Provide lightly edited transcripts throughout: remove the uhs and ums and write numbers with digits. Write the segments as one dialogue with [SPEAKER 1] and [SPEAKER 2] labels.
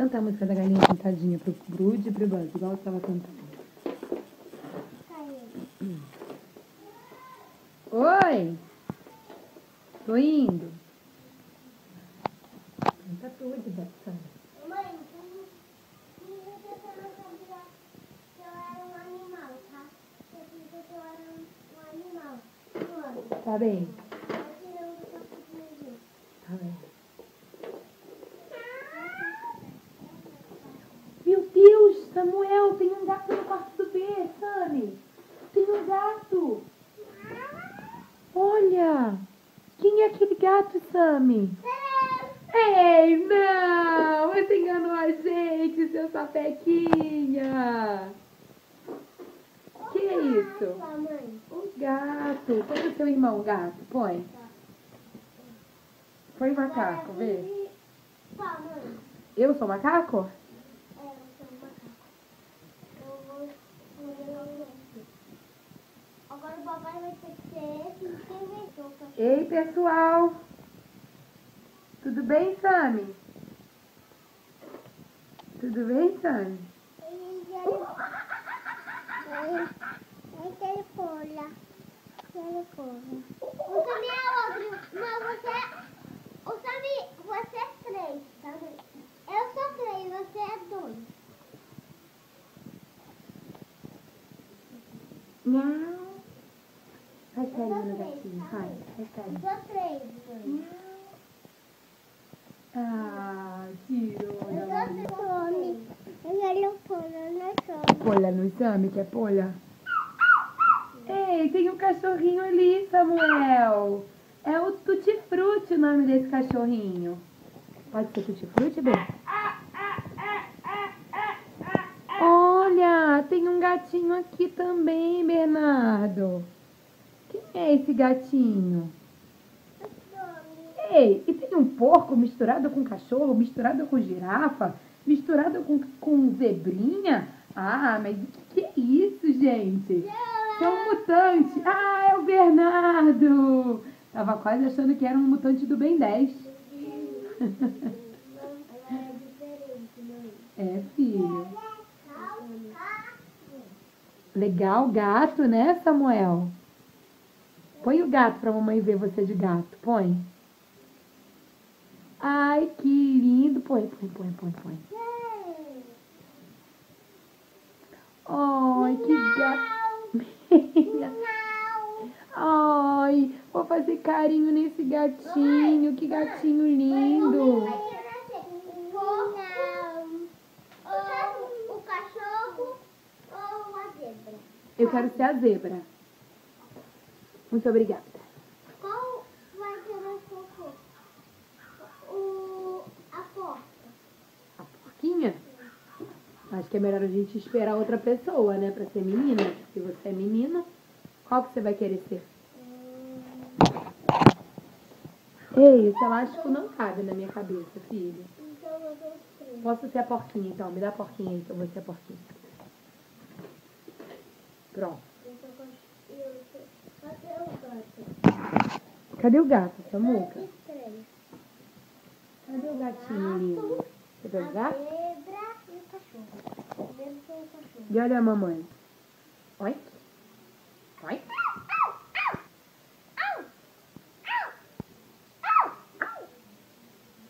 [SPEAKER 1] Canta a música da galinha pintadinha pro Woody e pro Buzz, igual eu tava cantando. Oi! Tô indo. Canta tudo, Betão.
[SPEAKER 2] Mãe, você não sabia que eu era um animal, tá? Eu pensei que eu era um animal.
[SPEAKER 1] Tá bem.
[SPEAKER 2] Eu tirei um sapato.
[SPEAKER 1] Tá bem. Meu Deus, Samuel, tem um gato no quarto do B, Sammy. Tem um gato. Olha. Quem é aquele gato, Sammy? Ei, não. Você enganou a gente, seu sapequinha. Que é isso?
[SPEAKER 2] Mãe.
[SPEAKER 1] Um gato. Põe o seu irmão, gato. Põe. Põe o macaco, vê.
[SPEAKER 2] Tá, mãe.
[SPEAKER 1] Eu sou macaco?
[SPEAKER 2] É, eu sou um macaco. Eu vou escolher esse. Agora o papai vai ter que ser esse e quem inventou o cachorro?
[SPEAKER 1] Ei, pessoal. Tudo bem, Sammy? Tudo bem, Sammy?
[SPEAKER 2] Ele folha. Ele folha. O Sammy é outro. Não, você... O Sammy, você é 3, tá? Eu sou 3, você é 2.
[SPEAKER 1] Não. Faz
[SPEAKER 2] Eu
[SPEAKER 1] carinho
[SPEAKER 2] sou
[SPEAKER 1] no
[SPEAKER 2] 3,
[SPEAKER 1] gatinho,
[SPEAKER 2] tá?
[SPEAKER 1] faz
[SPEAKER 2] Eu
[SPEAKER 1] carinho.
[SPEAKER 2] sou 3, mãe.
[SPEAKER 1] Ah, tirou.
[SPEAKER 2] Eu sou fome. Eu quero folha, não sou.
[SPEAKER 1] Polha no exame, quer polha? Ei, tem um cachorrinho ali, Samuel. É o Tutti Frutti o nome desse cachorrinho. Pode ser Tutti Frutti, bem? Olha, tem um gatinho aqui também, Bernardo. Quem é esse gatinho? Ei, e tem um porco misturado com cachorro, misturado com girafa, misturado com zebrinha? Ah, mas o que é isso, gente? É um mutante. Ah, é o Bernardo. Tava quase achando que era um mutante do Ben 10.
[SPEAKER 2] É diferente, mãe.
[SPEAKER 1] É, filho. Legal, gato, né, Samuel? Põe o gato pra mamãe ver você de gato. Põe. Ai, que lindo. Põe. Ai, que gato. Ai, vou fazer carinho nesse gatinho. Que gatinho lindo.
[SPEAKER 2] O cachorro ou a zebra?
[SPEAKER 1] Eu quero ser a zebra. Muito obrigada.
[SPEAKER 2] Qual vai ser mais fofo? A porta.
[SPEAKER 1] A porquinha? Acho que é melhor a gente esperar outra pessoa, né? Pra ser menina. Se você é menino, qual que você vai querer ser? Ei, esse elástico não cabe na minha cabeça, filho.
[SPEAKER 2] Então eu vou escrever.
[SPEAKER 1] Posso ser a porquinha, então? Me dá a porquinha aí, que eu vou ser a porquinha. Pronto.
[SPEAKER 2] Cadê o gato?
[SPEAKER 1] Cadê o gato, Samuca?
[SPEAKER 2] Estranho.
[SPEAKER 1] Cadê o gatinho lindo? Você quer o
[SPEAKER 2] A
[SPEAKER 1] gato?
[SPEAKER 2] zebra e o cachorro. Primeiro foi o cachorro.
[SPEAKER 1] E olha a mamãe. Oi? Oi?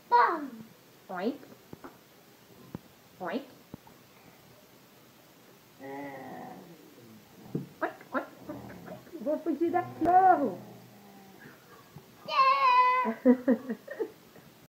[SPEAKER 2] Pam!
[SPEAKER 1] Oi? Oi? Oi? Vou fugir da flor.
[SPEAKER 2] Yeah!